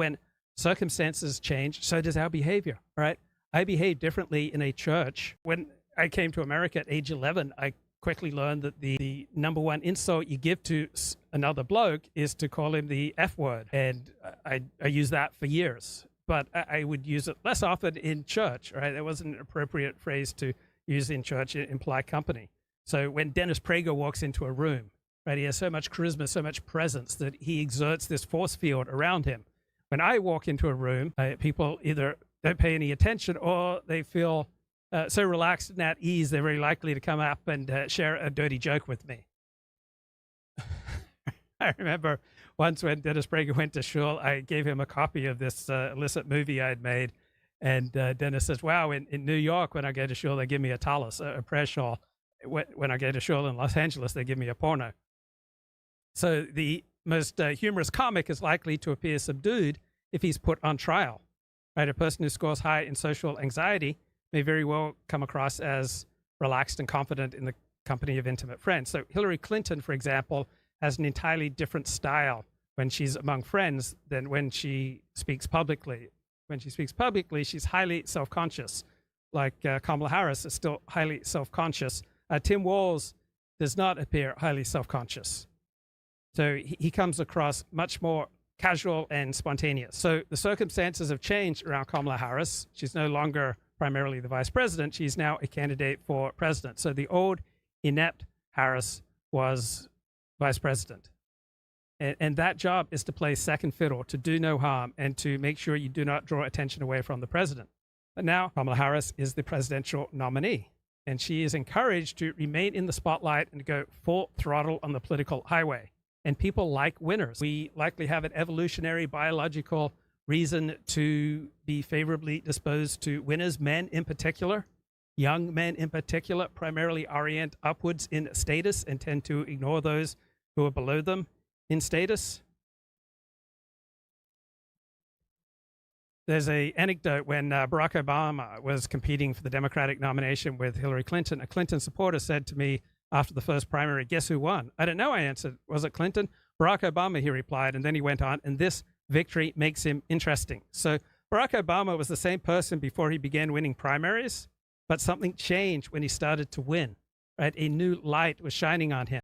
When circumstances change, so does our behavior, right? I behave differently in a church. When I came to America at age 11, I quickly learned that the number one insult you give to another bloke is to call him the F word. And I used that for years, but I would use it less often in church, right? That wasn't an appropriate phrase to use in church in polite company. So when Dennis Prager walks into a room, right, he has so much charisma, so much presence that he exerts this force field around him. When I walk into a room, people either don't pay any attention or they feel so relaxed and at ease, they're very likely to come up and share a dirty joke with me. I remember once when Dennis Prager went to shul, I gave him a copy of this illicit movie I had made. And Dennis says, wow, in New York, when I go to shul, they give me a tallis, a prayer shawl. When I go to shul in Los Angeles, they give me a porno. So the most humorous comic is likely to appear subdued if he's put on trial. Right? A person who scores high in social anxiety may very well come across as relaxed and confident in the company of intimate friends. So Hillary Clinton, for example, has an entirely different style when she's among friends than when she speaks publicly. When she speaks publicly, she's highly self-conscious, like Kamala Harris is still highly self-conscious. Tim Walz does not appear highly self-conscious. So he comes across much more casual and spontaneous. So the circumstances have changed around Kamala Harris. She's no longer primarily the vice president. She's now a candidate for president. So the old inept Harris was vice president. And that job is to play second fiddle, to do no harm, and to make sure you do not draw attention away from the president. But now Kamala Harris is the presidential nominee, and she is encouraged to remain in the spotlight and go full throttle on the political highway. And people like winners. We likely have an evolutionary biological reason to be favorably disposed to winners, men in particular, young men in particular, primarily orient upwards in status and tend to ignore those who are below them in status. There's an anecdote when Barack Obama was competing for the Democratic nomination with Hillary Clinton. A Clinton supporter said to me after the first primary, guess who won? I don't know, I answered. Was it Clinton? Barack Obama, he replied. And then he went on, and this victory makes him interesting. So Barack Obama was the same person before he began winning primaries, but something changed when he started to win, right? A new light was shining on him.